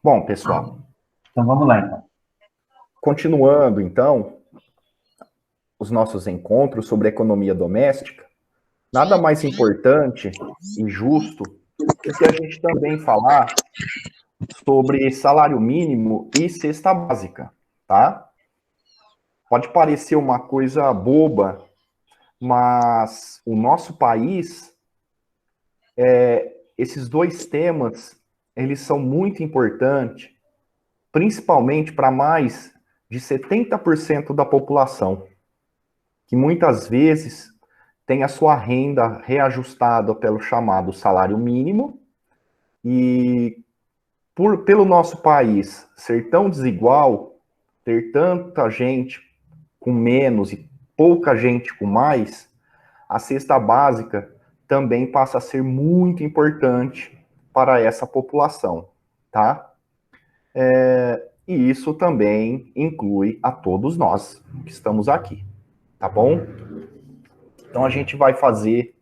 Bom, pessoal, Então vamos lá, então. continuando, então, os nossos encontros sobre economia doméstica, nada mais importante e justo do que a gente também falar sobre salário mínimo e cesta básica, tá? Pode parecer uma coisa boba, mas o nosso país, esses dois temas, eles são muito importantes, principalmente para mais de 70% da população, que muitas vezes tem a sua renda reajustada pelo chamado salário mínimo, e pelo nosso país ser tão desigual, ter tanta gente com menos e pouca gente com mais, a cesta básica também passa a ser muito importante para essa população, tá? E isso também inclui a todos nós que estamos aqui, tá bom? Então a gente vai fazer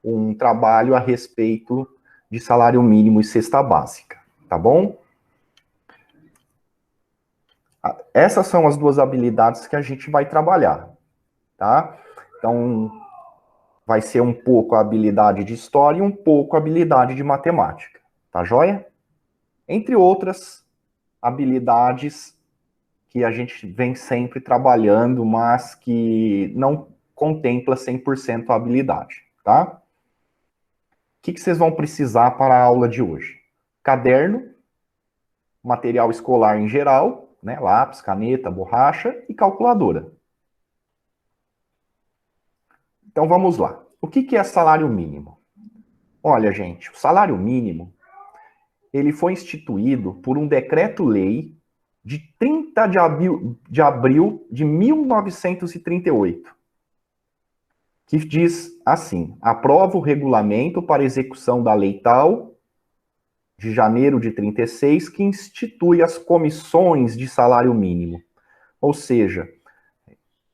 um trabalho a respeito de salário mínimo e cesta básica, tá bom? Essas são as duas habilidades que a gente vai trabalhar, tá? Então, vai ser um pouco a habilidade de história e um pouco a habilidade de matemática, tá joia? Entre outras habilidades que a gente vem sempre trabalhando, mas que não contempla 100% a habilidade, tá? O que vocês vão precisar para a aula de hoje? Caderno, material escolar em geral, né? Lápis, caneta, borracha e calculadora. Então vamos lá. O que é salário mínimo? Olha, gente, o salário mínimo ele foi instituído por um decreto-lei de 30 de abril de 1938, que diz assim: aprova o regulamento para execução da lei tal de janeiro de 36, que institui as comissões de salário mínimo. Ou seja,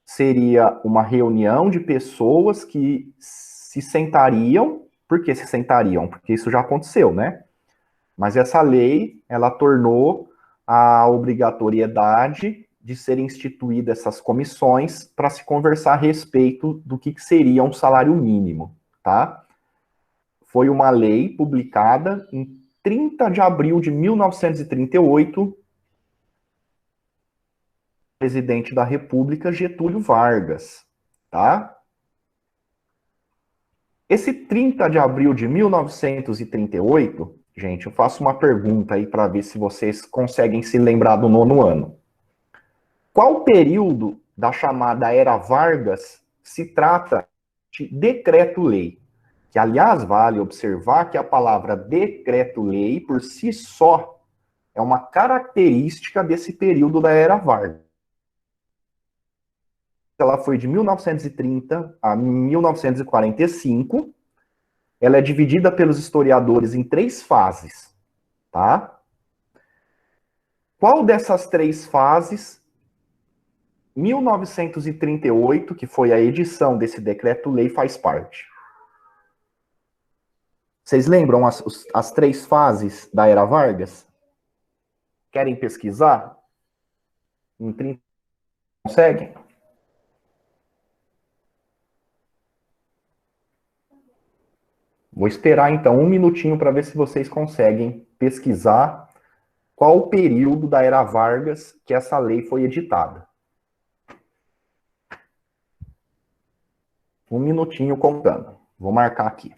seria uma reunião de pessoas que se sentariam. Por que se sentariam? Porque isso já aconteceu, né? Mas essa lei, ela tornou a obrigatoriedade de serem instituídas essas comissões para se conversar a respeito do que seria um salário mínimo, tá? Foi uma lei publicada em 30 de abril de 1938, presidente da República, Getúlio Vargas, tá? Esse 30 de abril de 1938, gente, eu faço uma pergunta aí para ver se vocês conseguem se lembrar do nono ano. Qual período da chamada Era Vargas se trata de decreto-lei? Que, aliás, vale observar que a palavra decreto-lei, por si só, é uma característica desse período da Era Vargas. Ela foi de 1930 a 1945. Ela é dividida pelos historiadores em 3 fases, tá? Qual dessas 3 fases 1938, que foi a edição desse decreto-lei, faz parte? Vocês lembram as 3 fases da Era Vargas? Querem pesquisar? Em 30 conseguem? Vou esperar, então, um minutinho para ver se vocês conseguem pesquisar qual o período da Era Vargas que essa lei foi editada. Um minutinho contando. Vou marcar aqui.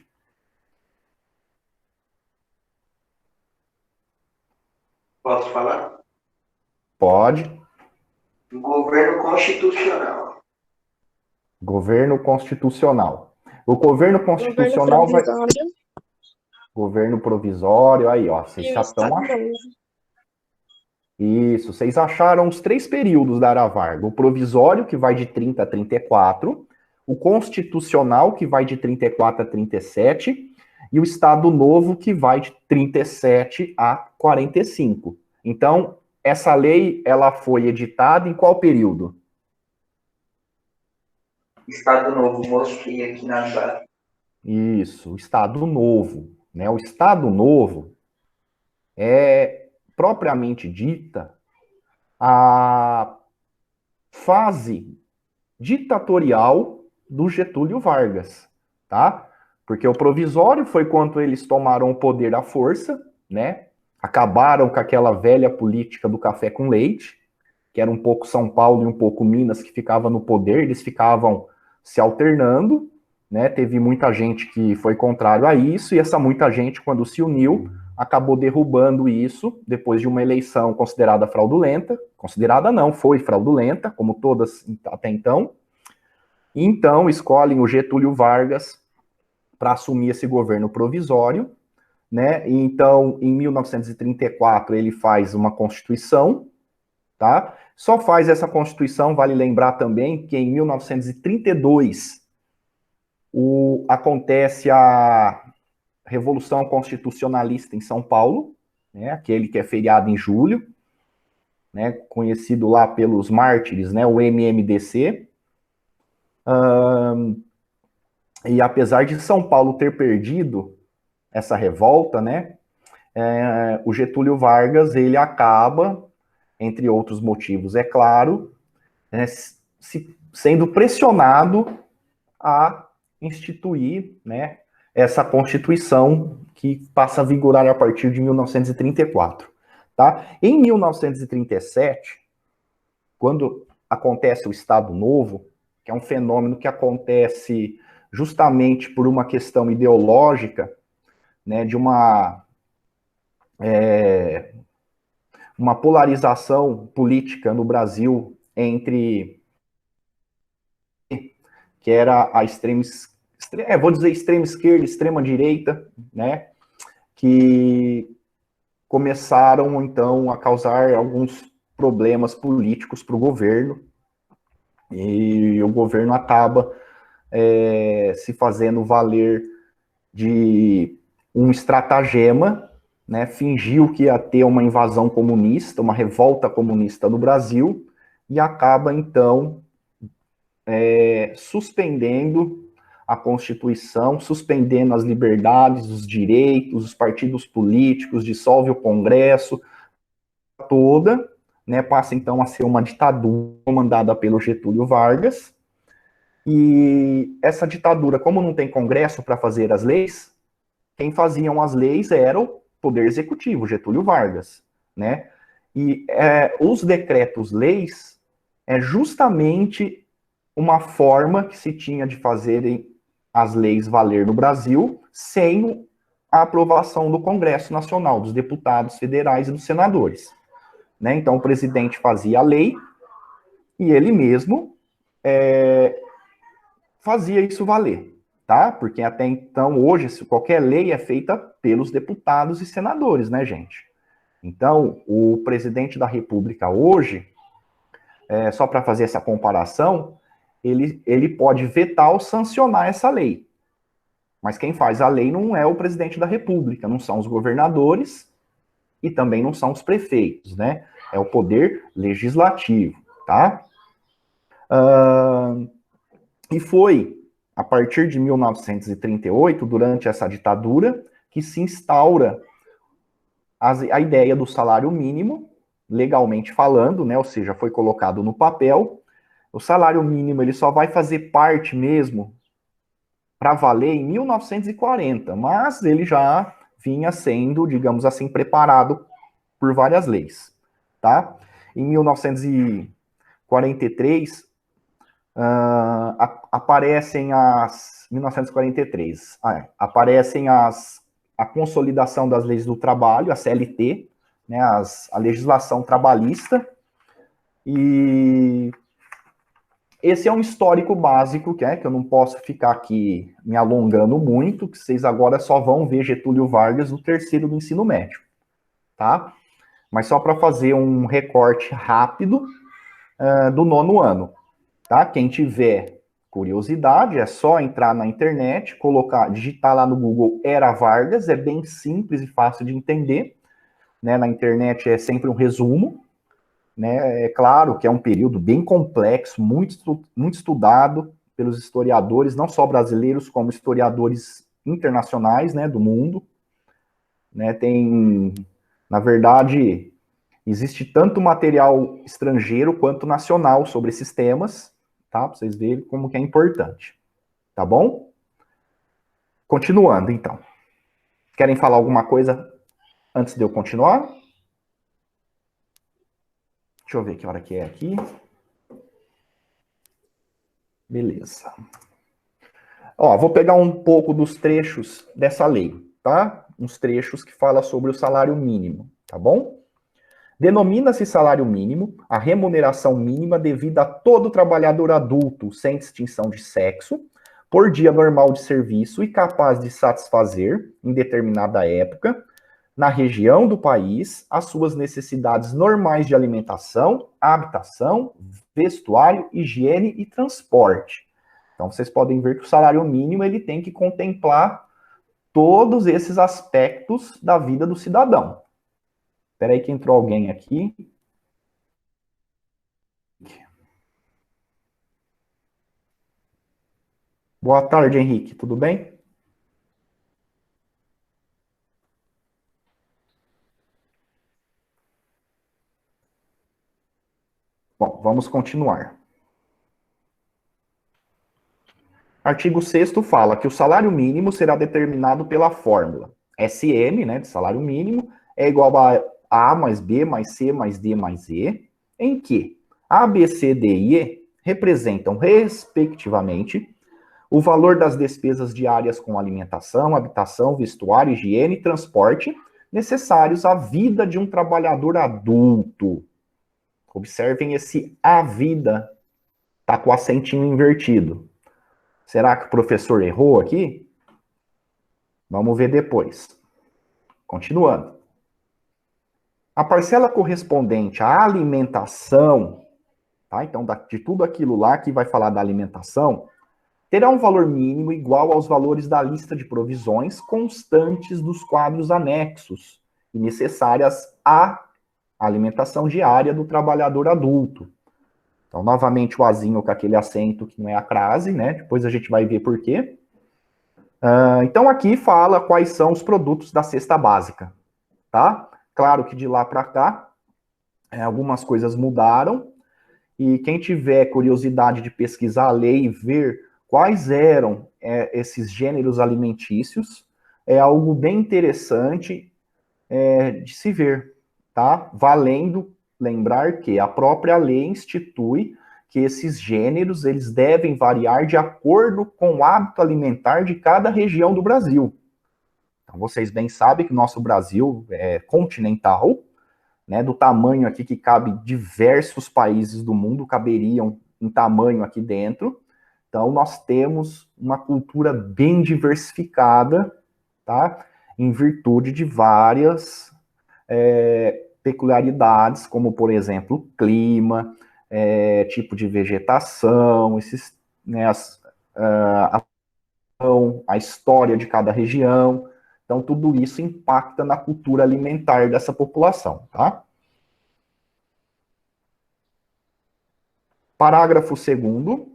Posso falar? Pode. Governo constitucional. Governo constitucional. O governo constitucional vai... Governo provisório, aí, ó. Vocês já estão achando. Isso, vocês acharam os 3 períodos da Era Vargas. O provisório, que vai de 30 a 34, o constitucional, que vai de 34 a 37, e o Estado Novo, que vai de 37 a 45. Então, essa lei, ela foi editada em qual período? Estado Novo, mostrei aqui na base. Isso, o Estado Novo, né? O Estado Novo é propriamente dita, a fase ditatorial do Getúlio Vargas, tá? Porque o provisório foi quando eles tomaram o poder à força, né? Acabaram com aquela velha política do café com leite, que era um pouco São Paulo e um pouco Minas que ficava no poder, eles ficavam se alternando, né? Teve muita gente que foi contrário a isso, e essa muita gente, quando se uniu, acabou derrubando isso depois de uma eleição considerada fraudulenta. Considerada não, foi fraudulenta, como todas até então. E então escolhem o Getúlio Vargas para assumir esse governo provisório, né? E então, em 1934, ele faz uma Constituição, tá? Só faz essa Constituição, vale lembrar também que em 1932 acontece a Revolução Constitucionalista em São Paulo, né? Aquele que é feriado em julho, né? Conhecido lá pelos mártires, né? O MMDC. E apesar de São Paulo ter perdido essa revolta, né? O Getúlio Vargas, ele acaba, entre outros motivos, é claro, né, sendo pressionado a instituir, né, essa Constituição que passa a vigorar a partir de 1934. Tá? Em 1937, quando acontece o Estado Novo, que é um fenômeno que acontece justamente por uma questão ideológica, né, de uma polarização política no Brasil entre que era a extrema esquerda, extrema direita, né, que começaram então a causar alguns problemas políticos para o governo, e o governo acaba se fazendo valer de um estratagema, né, fingiu que ia ter uma invasão comunista, uma revolta comunista no Brasil, e acaba, então, suspendendo a Constituição, suspendendo as liberdades, os direitos, os partidos políticos, dissolve o Congresso toda, né, passa, então, a ser uma ditadura comandada pelo Getúlio Vargas, e essa ditadura, como não tem Congresso para fazer as leis, quem faziam as leis era o Poder Executivo, Getúlio Vargas, né? E os decretos-leis é justamente uma forma que se tinha de fazerem as leis valer no Brasil sem a aprovação do Congresso Nacional, dos deputados federais e dos senadores, né? Então o presidente fazia a lei e ele mesmo fazia isso valer, tá? Porque até então, hoje, qualquer lei é feita pelos deputados e senadores, né, gente? Então, o presidente da República hoje, só para fazer essa comparação, ele pode vetar ou sancionar essa lei. Mas quem faz a lei não é o presidente da República, não são os governadores e também não são os prefeitos, né? É o poder legislativo, tá? E foi a partir de 1938, durante essa ditadura, que se instaura a ideia do salário mínimo, legalmente falando, né? Ou seja, foi colocado no papel. O salário mínimo ele só vai fazer parte mesmo para valer em 1940, mas ele já vinha sendo, digamos assim, preparado por várias leis, tá? Em 1943, aparecem as 1943, aparecem a consolidação das leis do trabalho, a CLT, né, a legislação trabalhista, e esse é um histórico básico, que eu não posso ficar aqui me alongando muito, que vocês agora só vão ver Getúlio Vargas no terceiro do ensino médio, tá? Mas só para fazer um recorte rápido do nono ano, tá? Quem tiver curiosidade, é só entrar na internet, digitar lá no Google Era Vargas, é bem simples e fácil de entender, né? Na internet é sempre um resumo, né? É claro que é um período bem complexo, muito estudado pelos historiadores, não só brasileiros, como historiadores internacionais, né, do mundo, né? Tem Na verdade, existe tanto material estrangeiro quanto nacional sobre esses temas, tá? Para vocês verem como que é importante. Tá bom? Continuando, então. Querem falar alguma coisa antes de eu continuar? Deixa eu ver que hora que é aqui. Beleza. Ó, vou pegar um pouco dos trechos dessa lei, tá? Uns trechos que fala sobre o salário mínimo, tá bom? Denomina-se salário mínimo a remuneração mínima devida a todo trabalhador adulto, sem distinção de sexo, por dia normal de serviço e capaz de satisfazer, em determinada época, na região do país, as suas necessidades normais de alimentação, habitação, vestuário, higiene e transporte. Então, vocês podem ver que o salário mínimo ele tem que contemplar todos esses aspectos da vida do cidadão. Espera aí que entrou alguém aqui. Boa tarde, Henrique. Tudo bem? Bom, vamos continuar. Artigo 6º fala que o salário mínimo será determinado pela fórmula SM, né, de salário mínimo, é igual a A mais B mais C mais D mais E, em que A, B, C, D e E representam, respectivamente, o valor das despesas diárias com alimentação, habitação, vestuário, higiene e transporte necessários à vida de um trabalhador adulto. Observem esse a vida, tá com o acentinho invertido. Será que o professor errou aqui? Vamos ver depois. Continuando. A parcela correspondente à alimentação, tá? Então, de tudo aquilo lá que vai falar da alimentação, terá um valor mínimo igual aos valores da lista de provisões constantes dos quadros anexos e necessárias à alimentação diária do trabalhador adulto. Então, novamente, o azinho com aquele acento que não é a crase, né? Depois a gente vai ver por quê. Então, aqui fala quais são os produtos da cesta básica, tá? Claro que de lá para cá, algumas coisas mudaram, e quem tiver curiosidade de pesquisar a lei e ver quais eram esses gêneros alimentícios, é algo bem interessante de se ver, tá? Valendo lembrar que a própria lei institui que esses gêneros eles devem variar de acordo com o hábito alimentar de cada região do Brasil. Então, vocês bem sabem que o nosso Brasil é continental, né, do tamanho aqui que cabe diversos países do mundo, caberiam em tamanho aqui dentro. Então, nós temos uma cultura bem diversificada, tá? Em virtude de várias peculiaridades, como, por exemplo, o clima, tipo de vegetação, esses, né, a história de cada região. Então, tudo isso impacta na cultura alimentar dessa população, tá? Parágrafo 2º,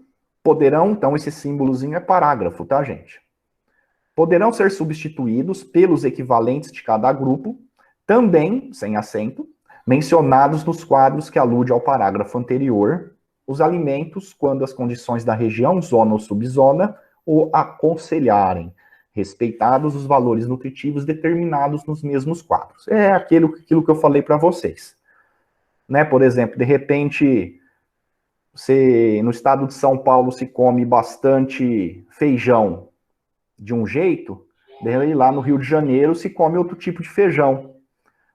poderão, então esse símbolozinho é parágrafo, tá, gente? Poderão ser substituídos pelos equivalentes de cada grupo, também, sem acento, mencionados nos quadros que alude ao parágrafo anterior, os alimentos quando as condições da região, zona ou subzona, o aconselharem, respeitados os valores nutritivos determinados nos mesmos quadros. É aquilo que eu falei para vocês. Né? Por exemplo, de repente, no estado de São Paulo se come bastante feijão de um jeito, daí lá no Rio de Janeiro se come outro tipo de feijão.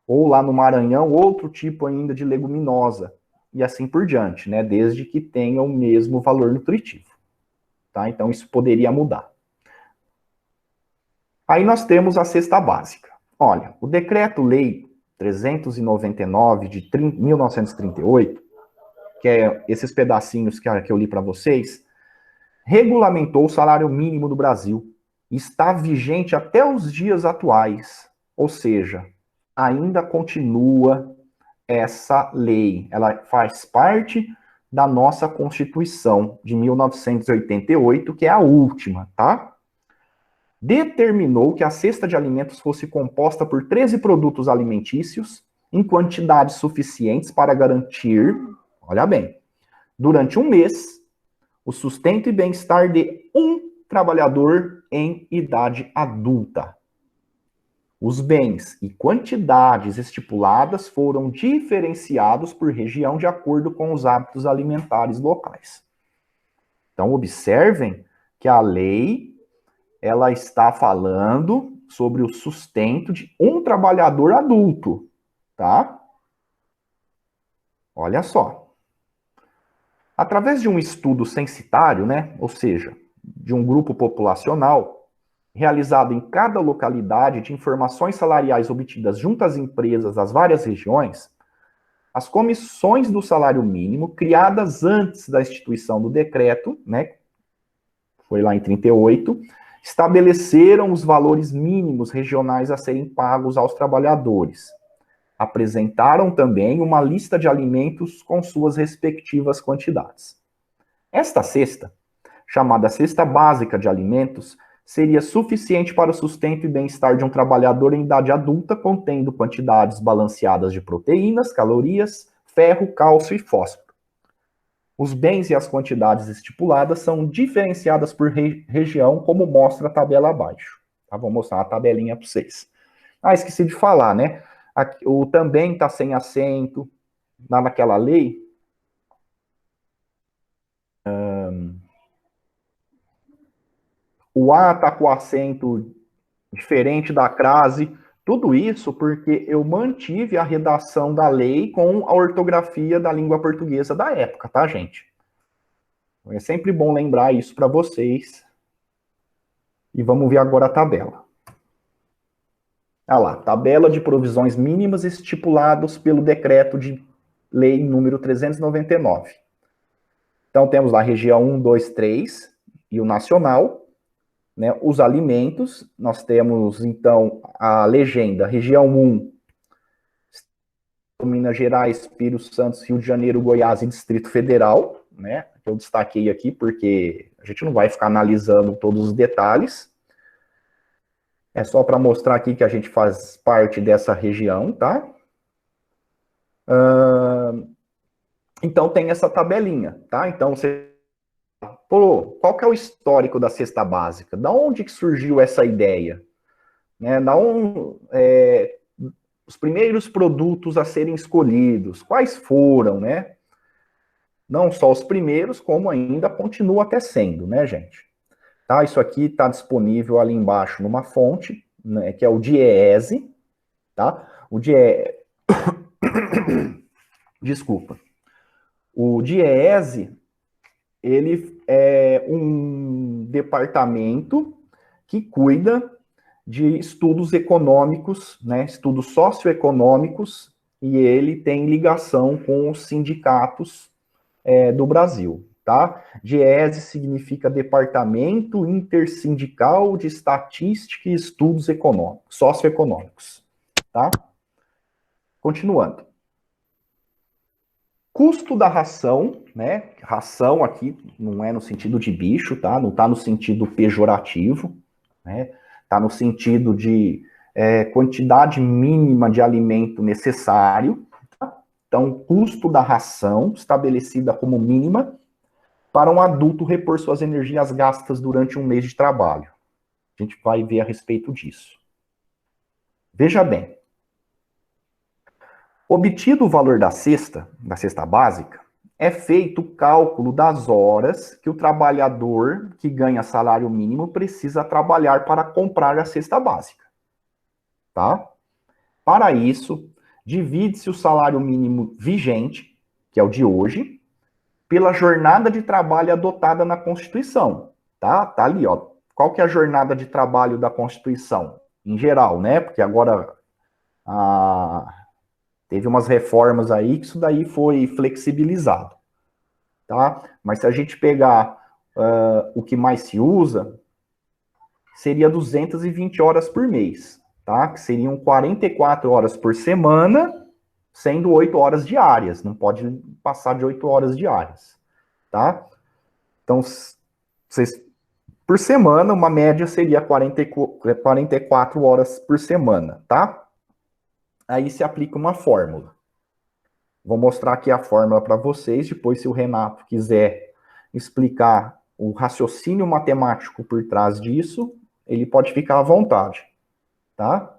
Ou lá no Maranhão, outro tipo ainda de leguminosa. E assim por diante, né? Desde que tenha o mesmo valor nutritivo. Tá? Então isso poderia mudar. Aí nós temos a cesta básica. Olha, o Decreto-Lei 399 de 1938, que é esses pedacinhos que eu li para vocês, regulamentou o salário mínimo do Brasil. Está vigente até os dias atuais. Ou seja, ainda continua essa lei. Ela faz parte da nossa Constituição de 1988, que é a última, tá? determinou que a cesta de alimentos fosse composta por 13 produtos alimentícios em quantidades suficientes para garantir, olha bem, durante um mês, o sustento e bem-estar de um trabalhador em idade adulta. Os bens e quantidades estipuladas foram diferenciados por região de acordo com os hábitos alimentares locais. Então, observem que a lei, ela está falando sobre o sustento de um trabalhador adulto, tá? Olha só. Através de um estudo censitário, né, ou seja, de um grupo populacional, realizado em cada localidade de informações salariais obtidas junto às empresas das várias regiões, as comissões do salário mínimo, criadas antes da instituição do decreto, né, foi lá em 38, estabeleceram os valores mínimos regionais a serem pagos aos trabalhadores. Apresentaram também uma lista de alimentos com suas respectivas quantidades. Esta cesta, chamada Cesta Básica de Alimentos, seria suficiente para o sustento e bem-estar de um trabalhador em idade adulta, contendo quantidades balanceadas de proteínas, calorias, ferro, cálcio e fósforo. Os bens e as quantidades estipuladas são diferenciadas por região, como mostra a tabela abaixo. Tá? Vou mostrar uma tabelinha para vocês. Ah, esqueci de falar, né? Aqui, o também está sem acento, lá naquela lei. O A está com acento diferente da crase. Tudo isso porque eu mantive a redação da lei com a ortografia da língua portuguesa da época, tá, gente? É sempre bom lembrar isso para vocês. E vamos ver agora a tabela. Olha lá, tabela de provisões mínimas estipulados pelo decreto de lei número 399. Então, temos lá a região 1, 2, 3 e o nacional, né? Os alimentos, nós temos, então, a legenda, região 1, Minas Gerais, Espírito Santo, Rio de Janeiro, Goiás e Distrito Federal, né? Eu destaquei aqui porque a gente não vai ficar analisando todos os detalhes. É só para mostrar aqui que a gente faz parte dessa região, tá? Então tem essa tabelinha, tá? Então você... Pô, qual que é o histórico da cesta básica? Da onde que surgiu essa ideia? Né? Os primeiros produtos a serem escolhidos, quais foram, né? Não só os primeiros, como ainda continua até sendo, né, gente? Tá? Isso aqui está disponível ali embaixo numa fonte, né, que é o DIEESE, tá? O DIEESE... Desculpa. O DIEESE, ele é um departamento que cuida de estudos econômicos, né, estudos socioeconômicos, e ele tem ligação com os sindicatos do Brasil, tá? DIEESE significa Departamento Intersindical de Estatística e Estudos Econômicos, Socioeconômicos, tá? Continuando. Custo da ração, né? Ração aqui não é no sentido de bicho, tá? Não está no sentido pejorativo, né? Está no sentido de quantidade mínima de alimento necessário. Tá? Então, custo da ração estabelecida como mínima para um adulto repor suas energias gastas durante um mês de trabalho. A gente vai ver a respeito disso. Veja bem. Obtido o valor da cesta básica, é feito o cálculo das horas que o trabalhador que ganha salário mínimo precisa trabalhar para comprar a cesta básica. Tá? Para isso, divide-se o salário mínimo vigente, que é o de hoje, pela jornada de trabalho adotada na Constituição. Tá? Tá ali, ó. Qual que é a jornada de trabalho da Constituição? Em geral, né? Porque agora teve umas reformas aí que isso daí foi flexibilizado, tá? Mas se a gente pegar o que mais se usa, seria 220 horas por mês, tá? Que seriam 44 horas por semana, sendo 8 horas diárias, não pode passar de 8 horas diárias, tá? Então, vocês por semana, uma média seria 44 horas por semana, tá? Aí se aplica uma fórmula. Vou mostrar aqui a fórmula para vocês, depois se o Renato quiser explicar o raciocínio matemático por trás disso, ele pode ficar à vontade, tá?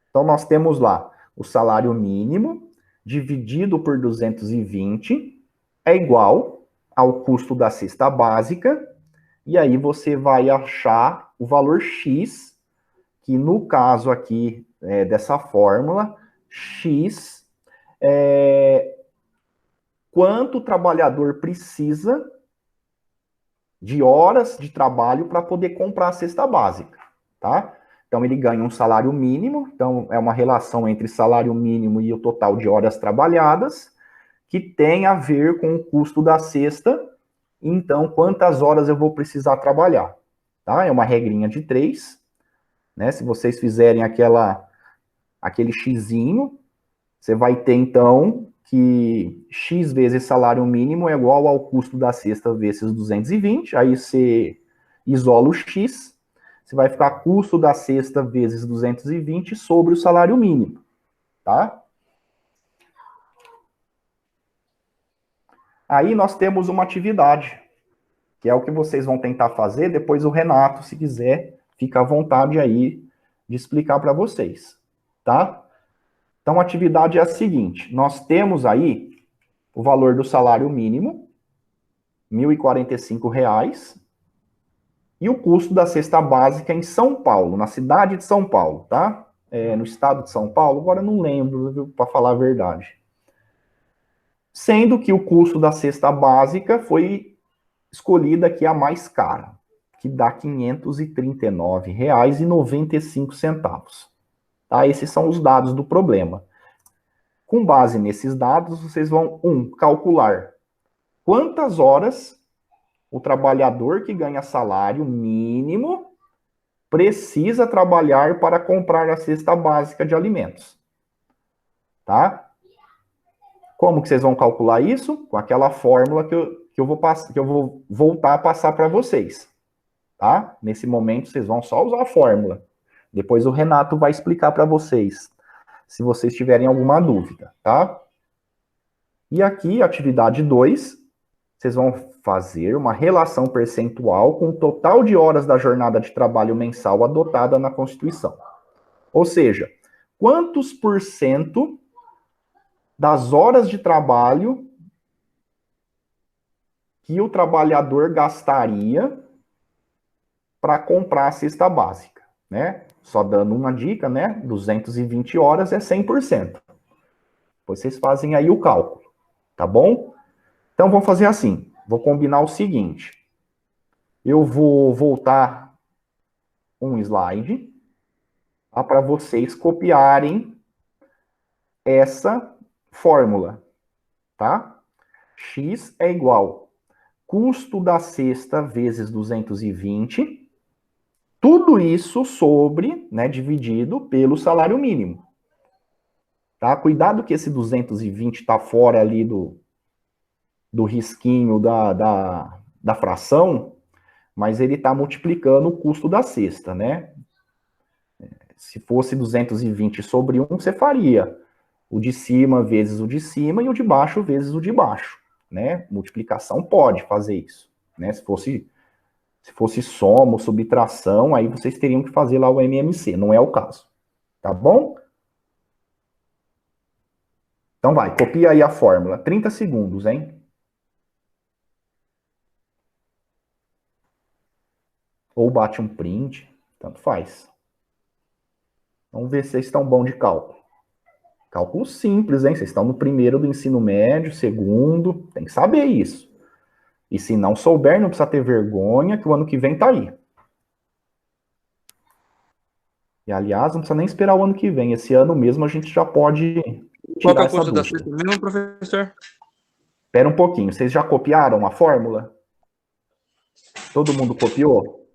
Então nós temos lá o salário mínimo dividido por 220 é igual ao custo da cesta básica, e aí você vai achar o valor X, que no caso aqui dessa fórmula, X é quanto o trabalhador precisa de horas de trabalho para poder comprar a cesta básica, tá? Então ele ganha um salário mínimo, então é uma relação entre salário mínimo e o total de horas trabalhadas, que tem a ver com o custo da cesta, então quantas horas eu vou precisar trabalhar, tá? É uma regrinha de 3, né? Se vocês fizerem aquele xizinho, você vai ter então que X vezes salário mínimo é igual ao custo da cesta vezes 220, aí você isola o X, você vai ficar custo da cesta vezes 220 sobre o salário mínimo, tá? Aí nós temos uma atividade, que é o que vocês vão tentar fazer, depois o Renato, se quiser, fica à vontade aí de explicar para vocês, tá? Então a atividade é a seguinte, nós temos aí o valor do salário mínimo, R$ 1.045, e o custo da cesta básica em São Paulo, na cidade de São Paulo, tá? No estado de São Paulo, agora não lembro, para falar a verdade. Sendo que o custo da cesta básica foi escolhida aqui a mais cara, que dá R$ 539,95. Tá? Esses são os dados do problema. Com base nesses dados, vocês vão, calcular quantas horas o trabalhador que ganha salário mínimo precisa trabalhar para comprar a cesta básica de alimentos. Tá? Como que vocês vão calcular isso? Com aquela fórmula que eu vou voltar a passar para vocês. Tá? Nesse momento, vocês vão só usar a fórmula. Depois o Renato vai explicar para vocês, se vocês tiverem alguma dúvida, tá? E aqui, atividade 2, vocês vão fazer uma relação percentual com o total de horas da jornada de trabalho mensal adotada na Constituição. Ou seja, quantos por cento das horas de trabalho que o trabalhador gastaria para comprar a cesta básica, né? Só dando uma dica, né? 220 horas é 100%. Depois vocês fazem aí o cálculo, tá bom? Então, vamos fazer assim. Vou combinar o seguinte. Eu vou voltar um slide para vocês copiarem essa fórmula, tá? X é igual custo da cesta vezes 220, tudo isso sobre, né, dividido pelo salário mínimo. Tá? Cuidado que esse 220 está fora ali do risquinho da fração, mas ele está multiplicando o custo da cesta, né? Se fosse 220 sobre 1, você faria o de cima vezes o de cima e o de baixo vezes o de baixo, né? Multiplicação pode fazer isso, né? Se fosse soma ou subtração, aí vocês teriam que fazer lá o MMC, não é o caso, tá bom? Então vai, copia aí a fórmula, 30 segundos, hein? Ou bate um print, tanto faz. Vamos ver se vocês estão bons de cálculo. Cálculo simples, hein? Vocês estão no primeiro do ensino médio, segundo, tem que saber isso. E se não souber, não precisa ter vergonha, que o ano que vem tá aí. E, aliás, não precisa nem esperar o ano que vem. Esse ano mesmo a gente já pode Qual que tirar é o essa custo da dúvida. cesta mesmo, professor? Espera um pouquinho. Vocês já copiaram a fórmula? Todo mundo copiou?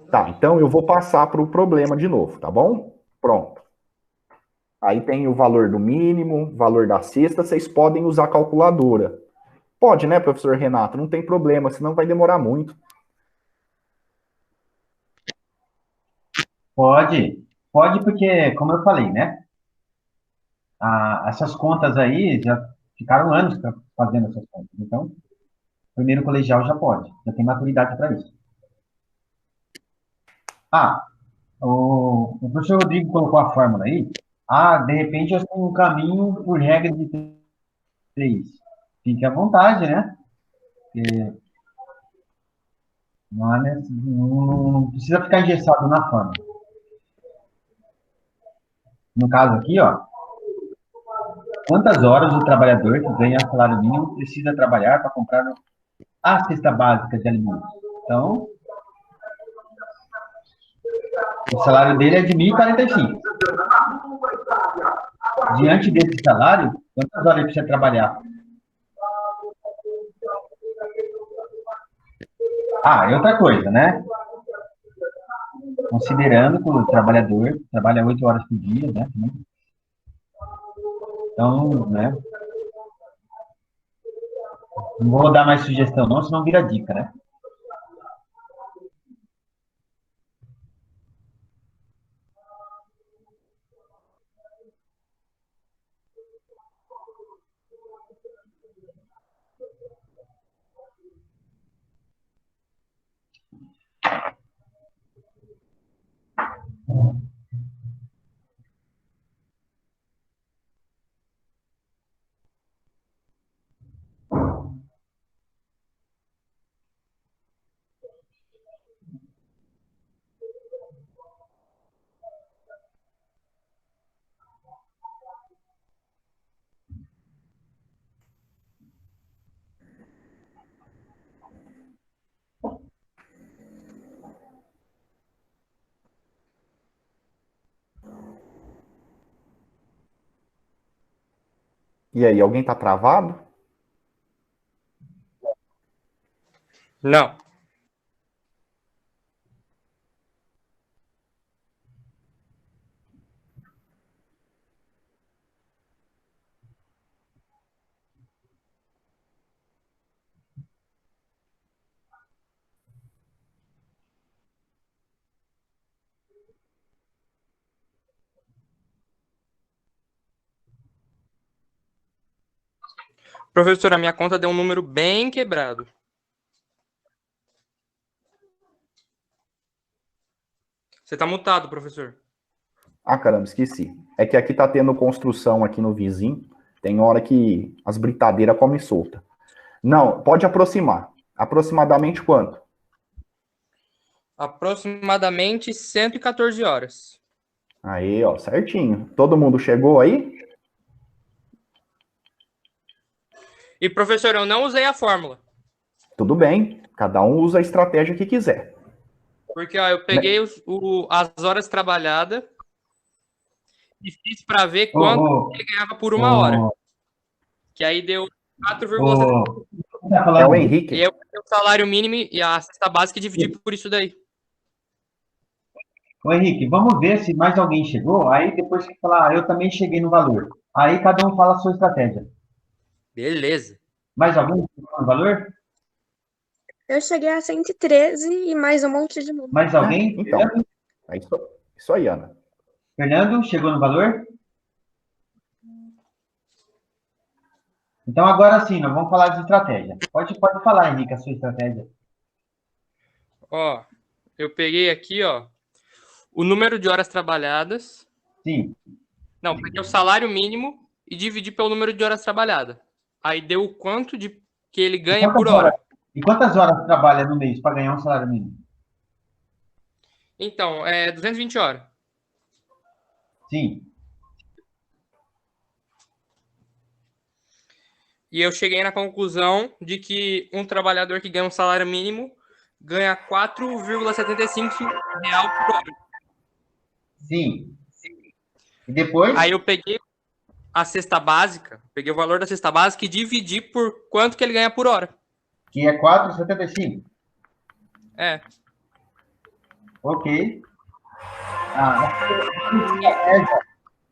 Tá, então eu vou passar para o problema de novo, tá bom? Pronto. Aí tem o valor do mínimo, valor da cesta, vocês podem usar a calculadora. Pode, né, professor Renato? Não tem problema, senão vai demorar muito. Pode porque, como eu falei, né? Essas contas aí já ficaram anos fazendo essas contas. Então, primeiro colegial já pode, já tem maturidade para isso. Ah, o professor Rodrigo colocou a fórmula aí. Ah, de repente eu estou no caminho por regra de três. Fique à vontade, né? Não precisa ficar engessado na fórmula. No caso aqui, ó, quantas horas o trabalhador que ganha salário mínimo precisa trabalhar para comprar a cesta básica de alimentos? Então, o salário dele é de 1.045. Diante desse salário, quantas horas ele precisa trabalhar? E outra coisa, né? Considerando que o trabalhador trabalha 8 horas por dia, né? Então, né? Não vou dar mais sugestão não, senão vira dica, né? E aí, alguém tá travado? Não. Professor, a minha conta deu um número bem quebrado. Você tá mutado, professor. Ah, caramba, esqueci. É que aqui tá tendo construção aqui no vizinho. Tem hora que as britadeiras comem solta. Não, pode aproximar. Aproximadamente quanto? Aproximadamente 114 horas. Aí, ó, certinho. Todo mundo chegou aí? E, professor, eu não usei a fórmula. Tudo bem. Cada um usa a estratégia que quiser. Porque ó, eu peguei as horas trabalhadas e fiz para ver quanto ele ganhava por uma hora. Que aí deu 4,7. É o Henrique. E eu peguei o salário mínimo e a cesta básica e dividi por isso daí. Ô, Henrique, vamos ver se mais alguém chegou. Aí depois você falar, eu também cheguei no valor. Aí cada um fala a sua estratégia. Beleza. Mais alguém chegou no valor? Eu cheguei a 113 e mais um monte de número. Mais alguém? Então, é isso aí, Ana. Fernando, chegou no valor? Então agora sim, nós vamos falar de estratégia. Pode falar, Henrique, a sua estratégia. Ó, eu peguei aqui, ó, o número de horas trabalhadas. Sim. Não, peguei o salário mínimo e dividi pelo número de horas trabalhadas. Aí deu o quanto que ele ganha por hora. E quantas horas trabalha no mês para ganhar um salário mínimo? Então, é 220 horas. Sim. E eu cheguei na conclusão de que um trabalhador que ganha um salário mínimo ganha 4,75 real por hora. Sim. E depois? Aí eu peguei a cesta básica, peguei o valor da cesta básica e dividi por quanto que ele ganha por hora. Que é 4,75. É. Ok.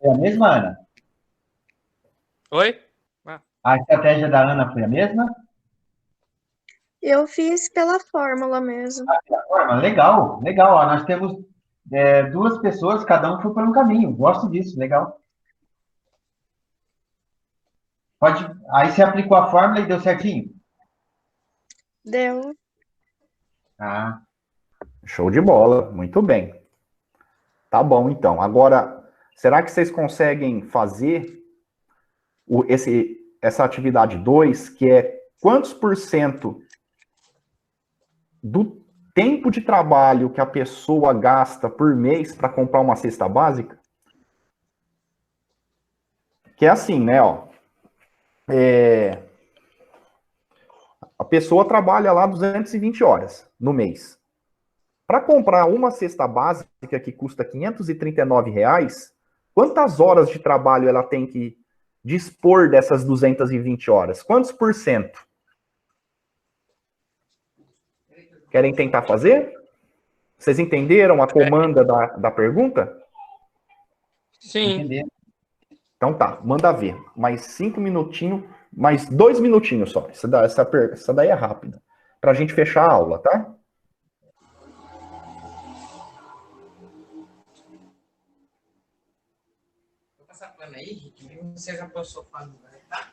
É a mesma, Ana? Oi? A estratégia da Ana foi a mesma? Eu fiz pela fórmula mesmo. Legal, legal. Ó, nós temos duas pessoas, cada um foi por um caminho. Gosto disso, legal. Pode. Aí você aplicou a fórmula e deu certinho? Deu. Ah, Show de bola, muito bem. Tá bom, então. Agora, será que vocês conseguem fazer essa atividade 2, que é quantos por cento do tempo de trabalho que a pessoa gasta por mês para comprar uma cesta básica? Que é assim, né, ó. A pessoa trabalha lá 220 horas no mês. Para comprar uma cesta básica que custa R$ 539, quantas horas de trabalho ela tem que dispor dessas 220 horas? Quantos por cento? Querem tentar fazer? Vocês entenderam a comanda da pergunta? Sim. entender. Então tá, manda ver. Mais 5 minutinhos, mais 2 minutinhos só. Essa daí é rápida. Pra gente fechar a aula, tá? Vou passar pano aí, Rick. Você já passou pano, tá?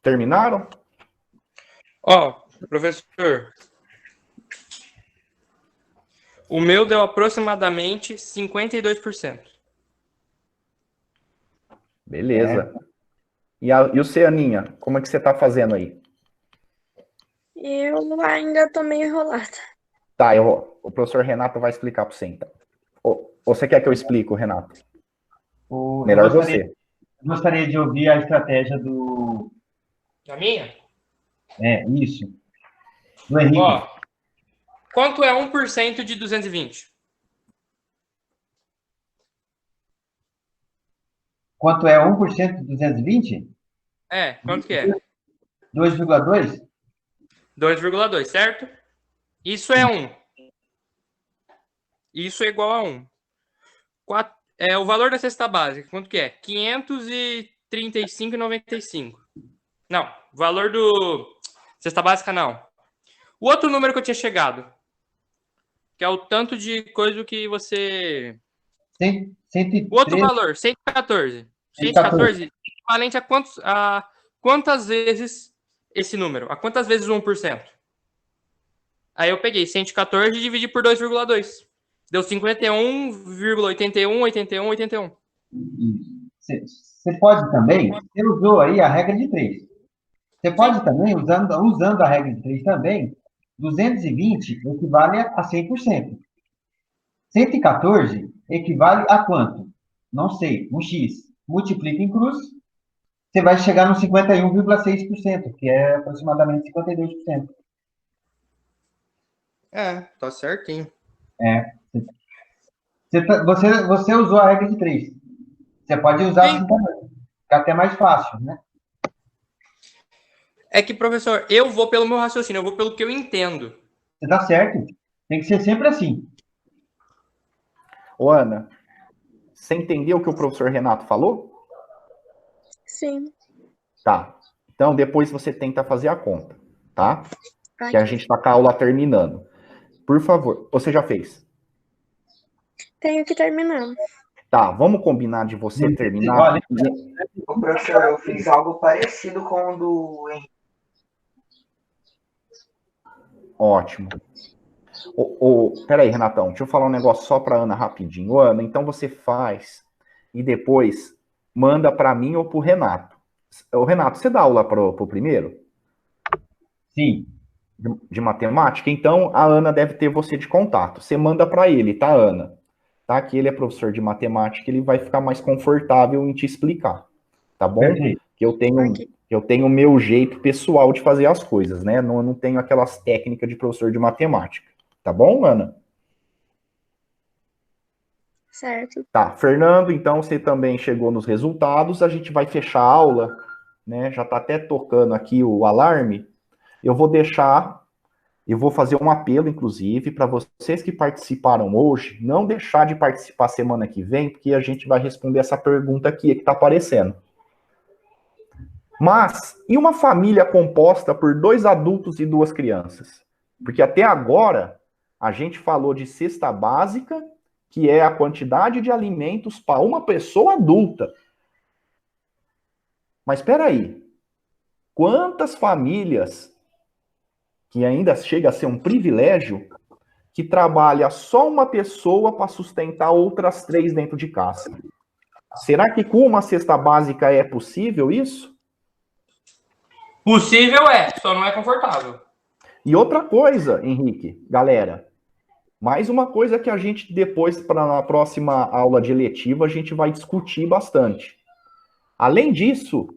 Terminaram? Ó, professor, o meu deu aproximadamente 52%. Beleza. E o Ceaninha, como é que você tá fazendo aí? Eu ainda tô meio enrolada. Tá, o professor Renato vai explicar para você, então. Ou você quer que eu explique, Renato? Melhor você. Gostaria de ouvir a estratégia do... A minha? Isso. Do Henrique. Ó, quanto é 1% de 220? Quanto é 1% de 220? Quanto que é? 2,2? 2,2, certo? Isso é 1. Isso é igual a 1. O valor da cesta básica, quanto que é? 535,95. Não, o valor do... Cesta básica, não. O outro número que eu tinha chegado, que é o tanto de coisa que você... 103. O outro valor, 114. 114 equivalente a quantas vezes esse número? A quantas vezes 1%? Aí eu peguei 114 e dividi por 2,2. Deu 51,81, 81, 81. Você pode também, você usou aí a regra de 3. Você pode também, usando a regra de 3 também, 220 equivale a 100%. 114 equivale a quanto? Não sei, um X. Multiplica em cruz, você vai chegar no 51,6%, que é aproximadamente 52%. Tá certinho. Você usou a regra de 3. Você pode usar assim também. Fica até mais fácil, né? É que, professor, eu vou pelo meu raciocínio, eu vou pelo que eu entendo. Você tá certo. Tem que ser sempre assim. Ô, Ana, você entendeu o que o professor Renato falou? Sim. Tá. Então, depois você tenta fazer a conta, tá? Aqui. Que a gente tá com a aula terminando. Por favor, você já fez? Tenho que terminar. Tá, vamos combinar de você terminar. Olha, Ô, professor, eu fiz algo parecido com o do Henrique. Ótimo. Peraí, Renatão, deixa eu falar um negócio só pra Ana rapidinho. Ô, Ana, então você faz e depois manda pra mim ou pro Renato. Ô, Renato, você dá aula pro primeiro? sim. De matemática? Então a Ana deve ter você de contato. Você manda pra ele, tá, Ana? Tá? Que ele é professor de matemática, ele vai ficar mais confortável em te explicar. Tá bom? Perfeito. Que eu tenho o meu jeito pessoal de fazer as coisas, né? Não tenho aquelas técnicas de professor de matemática. Tá bom, Ana? Certo. Tá, Fernando, então você também chegou nos resultados, a gente vai fechar a aula, né? Já está até tocando aqui o alarme. Eu vou fazer um apelo, inclusive, para vocês que participaram hoje, não deixar de participar semana que vem, porque a gente vai responder essa pergunta aqui que está aparecendo. Mas, e uma família composta por 2 adultos e 2 crianças? Porque até agora, a gente falou de cesta básica, que é a quantidade de alimentos para uma pessoa adulta. Mas espera aí, quantas famílias, que ainda chega a ser um privilégio, que trabalha só uma pessoa para sustentar outras 3 dentro de casa? Será que com uma cesta básica é possível isso? Possível é, só não é confortável. E outra coisa, Henrique, galera, mais uma coisa que a gente depois, para na próxima aula de eletiva, a gente vai discutir bastante. Além disso,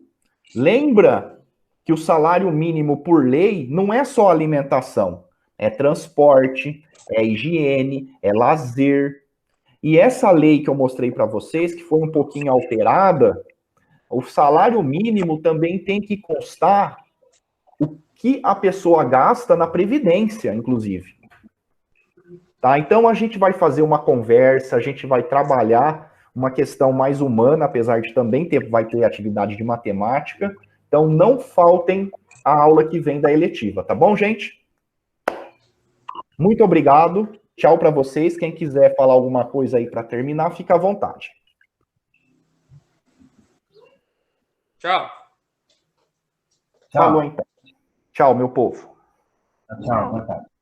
lembra que o salário mínimo por lei não é só alimentação, é transporte, é higiene, é lazer. E essa lei que eu mostrei para vocês, que foi um pouquinho alterada, o salário mínimo também tem que constar o que a pessoa gasta na previdência, inclusive. Tá? Então a gente vai fazer uma conversa, a gente vai trabalhar uma questão mais humana, apesar de também vai ter atividade de matemática. Então não faltem a aula que vem da eletiva, tá bom, gente? Muito obrigado. Tchau para vocês. Quem quiser falar alguma coisa aí para terminar, fica à vontade. Tchau. Falou então. Tchau, meu povo. Tchau, boa tarde.